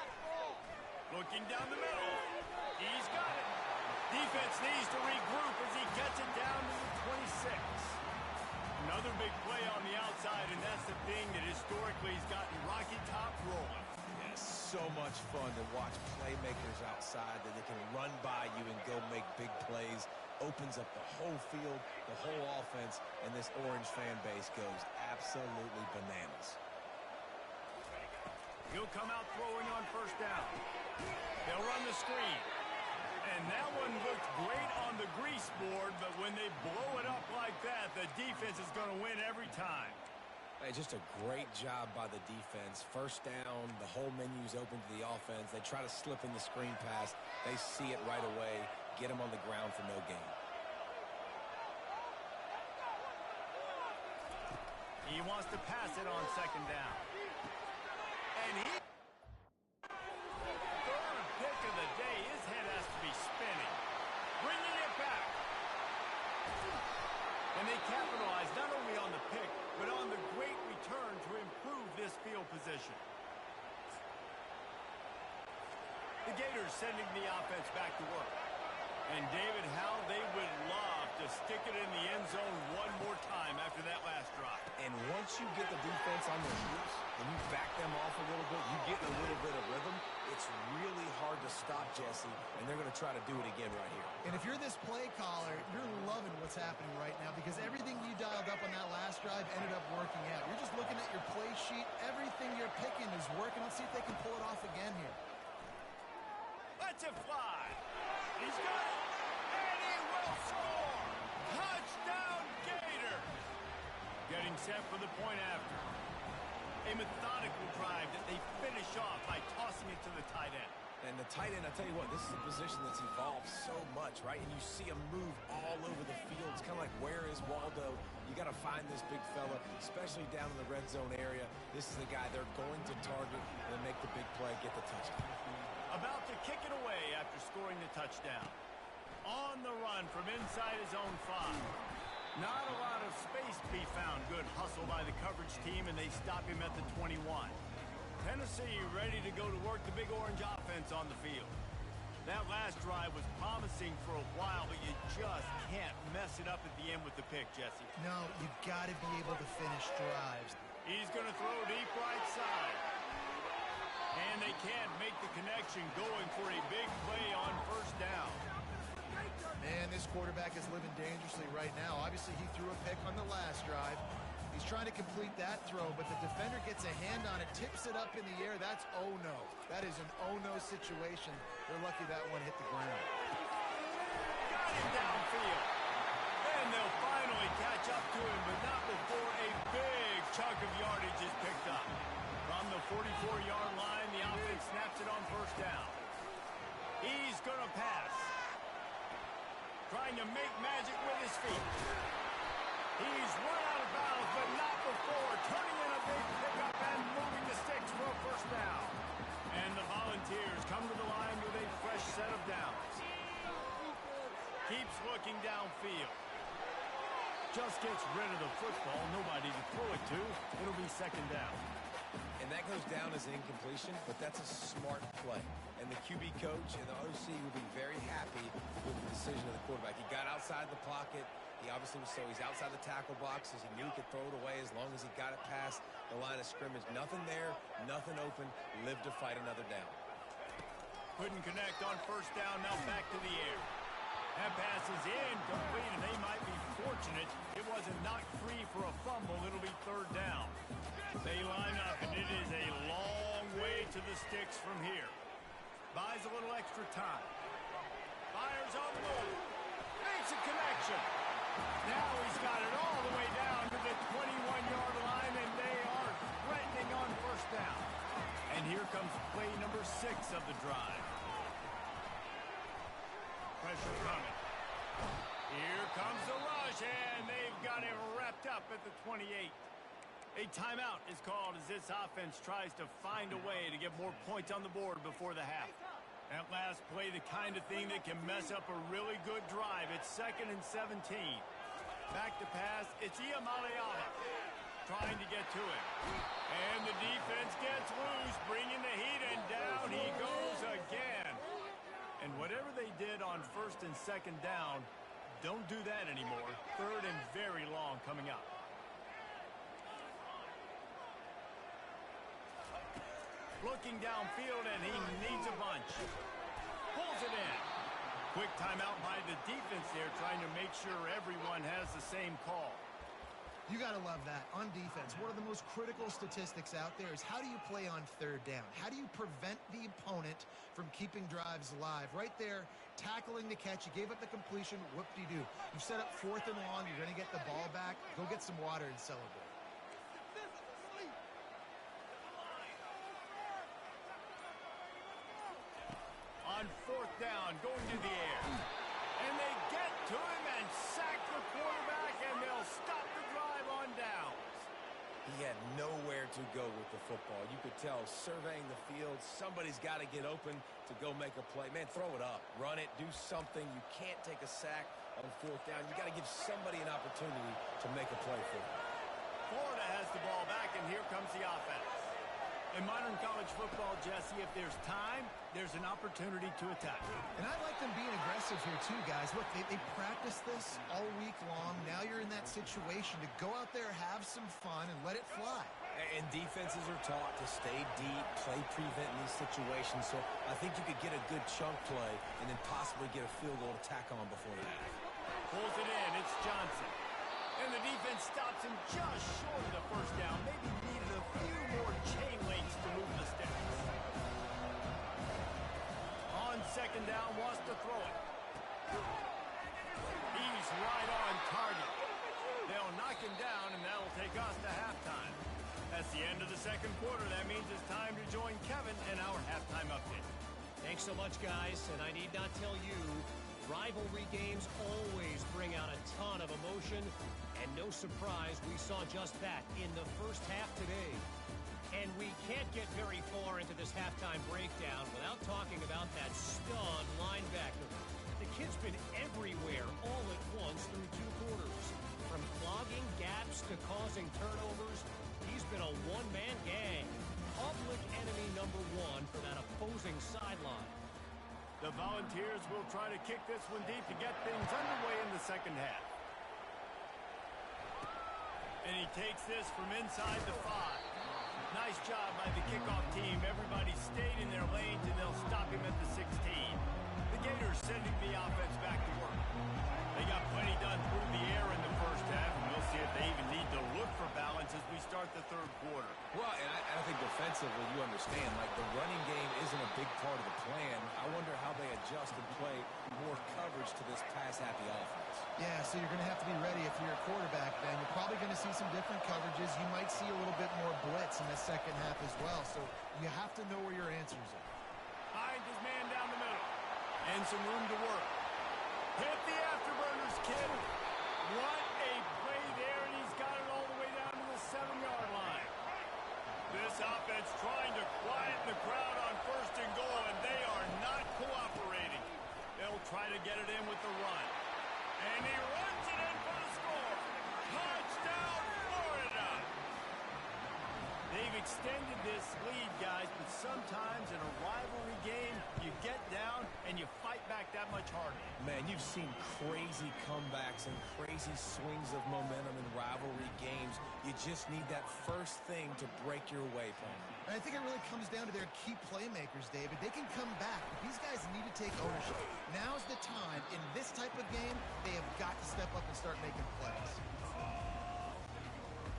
Looking down the middle. He's got it. Defense needs to regroup as he gets it down to the 26. Another big play on the outside, and that's the thing that historically has gotten Rocky Top much fun to watch playmakers outside that they can run by you and go make big plays. Opens up the whole field, the whole offense, and this Orange fan base goes absolutely bananas. He'll come out throwing on first down. They'll run the screen. And that one looked great on the grease board, but when they blow it up like that, the defense is going to win every time. Hey, just a great job by the defense. First down, the whole menu's open to the offense. They try to slip in the screen pass. They see it right away. Get him on the ground for no gain. He wants to pass it on second down. And he... Third pick of the day. His head has to be spinning. Bringing it back. And they capitalize not only on the pick, but on the great return to improve this field position. The Gators sending the offense back to work. And David, how they would love to stick it in the end zone one more time after that last drive. And once you get the defense on their heels and you back them off a little bit, you get a little bit of rhythm, it's really hard to stop, Jesse, and they're going to try to do it again right here. And if you're this play caller, you're loving what's happening right now because everything you dialed up on that last drive ended up working out. You're just looking at your play sheet. Everything you're picking is working. Let's see if they can pull it off again here. Let's it fly. He's got it. And he will score. Touchdown, Gator. Getting set for the point after. A methodical drive that they finish off by tossing it to the tight end. And the tight end, I tell you what, this is a position that's evolved so much, right? And you see him move all over the field. It's kind of like, where is Waldo? You got to find this big fella, especially down in the red zone area. This is the guy they're going to target and make the big play, get the touchdown. About to kick it away after scoring the touchdown. On the run from inside his own 5. Not a lot of space to be found. Good hustle by the coverage team, and they stop him at the 21. Tennessee ready to go to work the Big Orange offense on the field. That last drive was promising for a while, but you just can't mess it up at the end with the pick, Jesse. No, you got to be able to finish drives. He's going to throw deep right side. And they can't make the connection going for a big play on first down. Man, this quarterback is living dangerously right now. Obviously, he threw a pick on the last drive. He's trying to complete that throw, but the defender gets a hand on it, tips it up in the air. That's oh-no. That is an oh-no situation. They're lucky that one hit the ground. Got him downfield. And they'll finally catch up to him, but not before a big chunk of yardage is picked up. From the 44-yard line, the offense snaps it on first down. He's going to pass. Trying to make magic with his feet. He's run out of bounds, but not before. Turning in a big pickup and moving the sticks for a first down. And the Volunteers come to the line with a fresh set of downs. Keeps looking downfield. Just gets rid of the football. Nobody to throw it to. It'll be second down. And that goes down as an incompletion, but that's a smart play. And the QB coach and the OC will be very happy with the decision of the quarterback. He got outside the pocket. He obviously was he's outside the tackle box, as he knew he could throw it away as long as he got it past the line of scrimmage. Nothing there, nothing open. Live to fight another down. Couldn't connect on first down. Now back to the air. That pass is incomplete, and they might be fortunate it wasn't knocked free for a fumble. It'll be third down. They line up, and it is a long way to the sticks from here. Buys a little extra time. Fires on the move. Makes a connection. Now he's got it all the way down to the 21-yard line, and they are threatening on first down. And here comes play number 6 of the drive. Pressure coming. Here comes the rush, and they've got it wrapped up at the 28. A timeout is called as this offense tries to find a way to get more points on the board before the half. That last play, the kind of thing that can mess up a really good drive. It's 2nd and 17. Back to pass. It's Iamaleava trying to get to it. And the defense gets loose, bringing the heat, and down he goes again. And whatever they did on first and second down, don't do that anymore. Third and very long coming up. Looking downfield, and he needs a bunch. Pulls it in. Quick timeout by the defense there, trying to make sure everyone has the same call. You got to love that. On defense, one of the most critical statistics out there is how do you play on third down? How do you prevent the opponent from keeping drives alive? Right there, tackling the catch. You gave up the completion. Whoop-de-doo. You set up 4th and long. You're going to get the ball back. Go get some water and celebrate. On 4th down, going to the air. And they get to him and sack the quarterback, and they'll stop the drive on downs. He had nowhere to go with the football. You could tell, surveying the field, somebody's got to get open to go make a play. Man, throw it up. Run it. Do something. You can't take a sack on 4th down. You got to give somebody an opportunity to make a play for you. Florida has the ball back, and here comes the offense. In modern college football, Jesse, if there's time, there's an opportunity to attack. And I like them being aggressive here too, guys. Look, they practice this all week long. Now you're in that situation to go out there, have some fun, and let it fly. And defenses are taught to stay deep, play prevent in these situations. So I think you could get a good chunk play and then possibly get a field goal to tack on before the half. Pulls it in. It's Johnson. And the defense stops him just short of the first down. Maybe needed a few more chain links to move the sticks. On 2nd down, wants to throw it. He's right on target. They'll knock him down, and that'll take us to halftime. That's the end of the 2nd quarter. That means it's time to join Kevin in our halftime update. Thanks so much, guys. And I need not tell you, rivalry games always bring out a ton of emotion. And no surprise, we saw just that in the first half today. And we can't get very far into this halftime breakdown without talking about that stud linebacker. The kid's been everywhere all at once through 2 quarters. From clogging gaps to causing turnovers, he's been a one-man gang. Public enemy number 1 for that opposing sideline. The Volunteers will try to kick this one deep to get things underway in the 2nd half. And he takes this from inside the 5. Nice job by the kickoff team. Everybody stayed in their lanes, and they'll stop him at the 16. The Gators sending the offense back to work. They got plenty done through the air in the first half, and we'll see if they even need to look for balance as we start the 3rd quarter. Well, and I think defensively, you understand, like the running game isn't a big part of the plan. I wonder how they adjust and play more coverage to this pass-happy offense. Yeah, so you're going to have to be ready if you're a quarterback, Ben. You're probably going to see some different coverages. You might see a little bit more blitz in the 2nd half as well, so you have to know where your answers are. Hind his man down the middle. And some room to work. Hit the afterburners, kid. What a play there, and he's got it all the way down to the 7-yard line. This offense trying to quieten the crowd on 1st and goal, and they are not cooperating. They'll try to get it in with the run. And he runs it in for the score. Touchdown, Florida. They've extended this lead, guys, but sometimes in a rivalry game, you get down and you fight back that much harder. Man, you've seen crazy comebacks and crazy swings of momentum in rivalry games. You just need that first thing to break your way, Paul. And I think it really comes down to their key playmakers, David. They can come back, but these guys need to take ownership. Now's the time. In this type of game, they have got to step up and start making plays.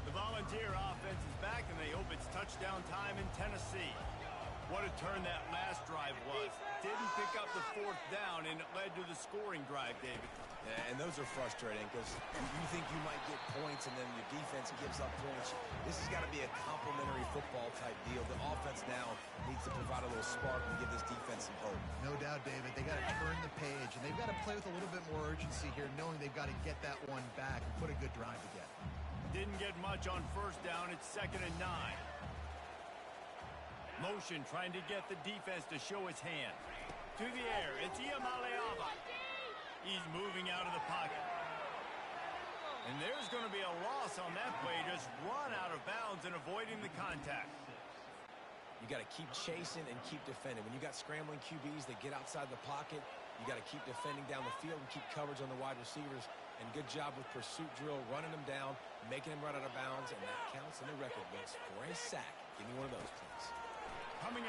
The Volunteer offense is back, and they hope it's touchdown time in Tennessee. What a turn that last drive was. Didn't pick up the 4th down, and it led to the scoring drive, David. Yeah, and those are frustrating because you think you might get points and then your defense gives up points. This has got to be a complementary football type deal. The offense now needs to provide a little spark and give this defense some hope. No doubt, David. They got to turn the page, and they've got to play with a little bit more urgency here, knowing they've got to get that one back and put a good drive together. Didn't get much on 1st down. It's 2nd and 9. Motion trying to get the defense to show his hand. To the air. It's Iamaleava. He's moving out of the pocket. And there's going to be a loss on that play. Just run out of bounds and avoiding the contact. You got to keep chasing and keep defending. When you got scrambling QBs that get outside the pocket, you got to keep defending down the field and keep coverage on the wide receivers. And good job with pursuit drill, running them down, making them run out of bounds, and that counts in the record books for a sack. Give me one of those, please. Coming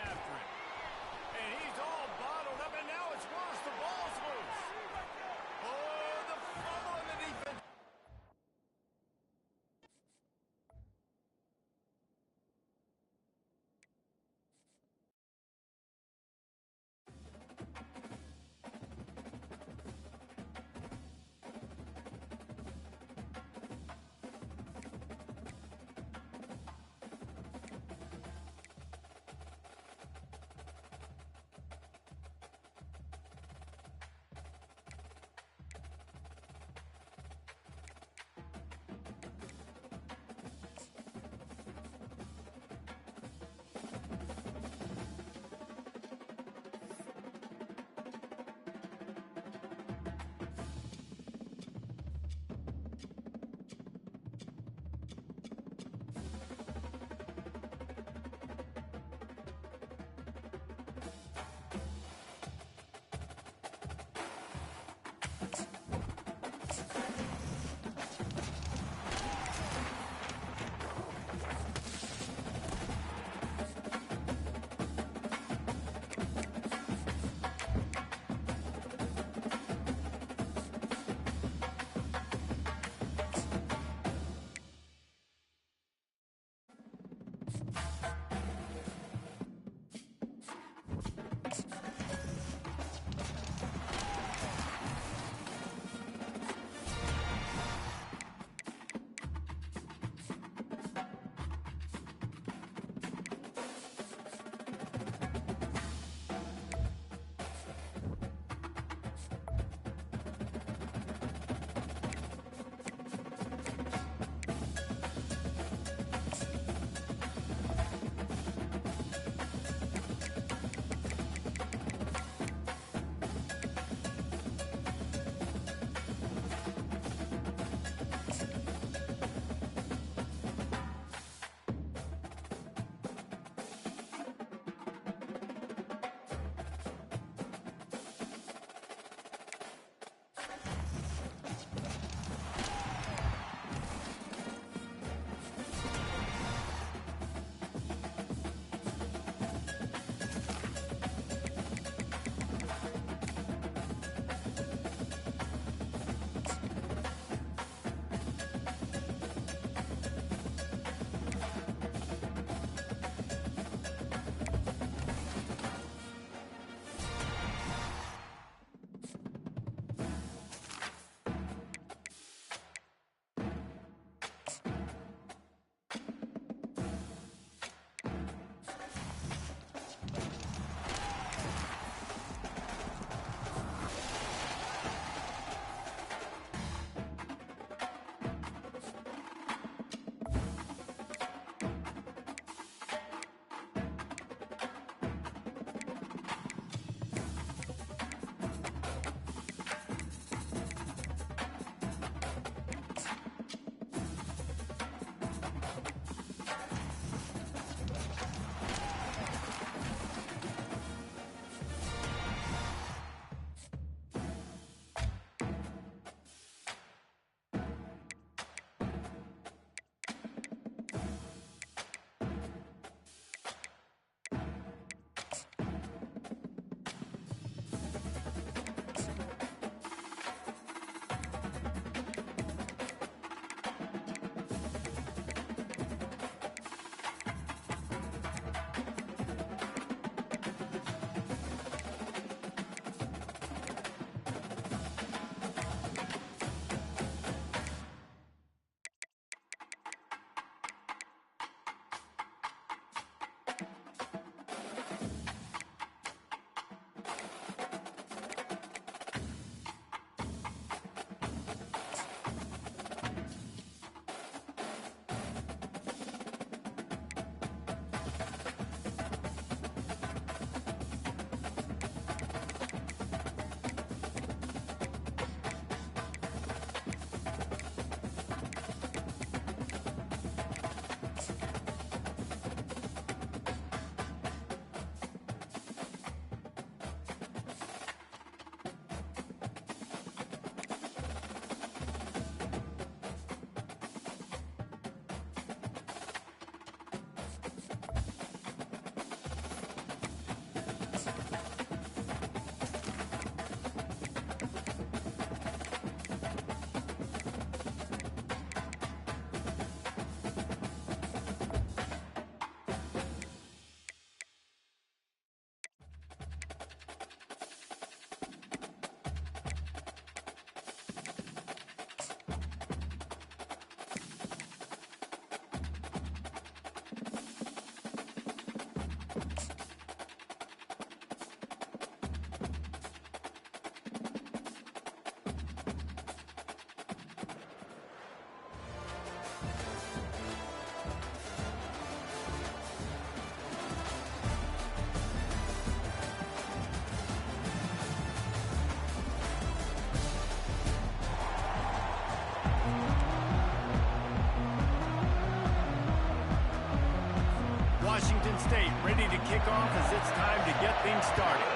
Washington State ready to kick off as it's time to get things started.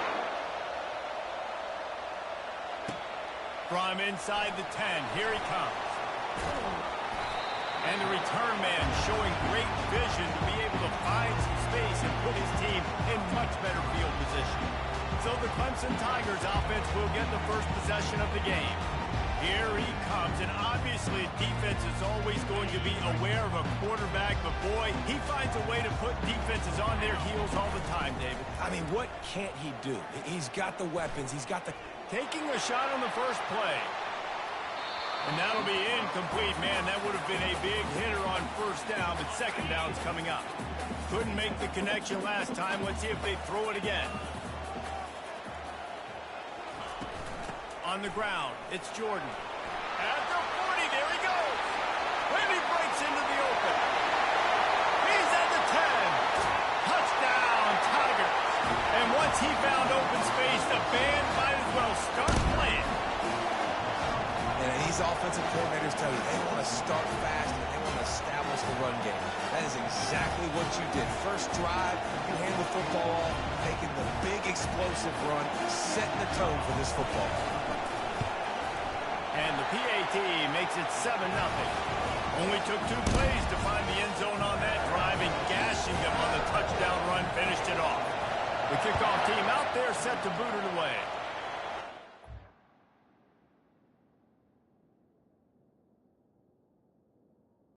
From inside the 10, here he comes. And the return man showing great vision to be able to find some space and put his team in much better field position. So the Clemson Tigers offense will get the first possession of the game. Here he comes, and obviously defense is always going to be aware of a quarterback, but boy, he finds a way to put defenses on their heels all the time, David. I mean, what can't he do? He's got the weapons. He's got the... Taking a shot on the first play. And that'll be incomplete, man. That would have been a big hitter on first down, but second down's coming up. Couldn't make the connection last time. Let's see if they throw it again. On the ground, it's Jordan. At the 40, there he goes. And he breaks into the open. He's at the 10. Touchdown, Tigers. And once he found open space, the band might as well start playing. And these offensive coordinators tell you they want to start fast and they want to establish the run game. That is exactly what you did. First drive, you hand the football off, taking the big explosive run, setting the tone for this football. And the PAT makes it 7-0. Only took 2 plays to find the end zone on that drive, and gashing them on the touchdown run finished it off. The kickoff team out there set to boot it away.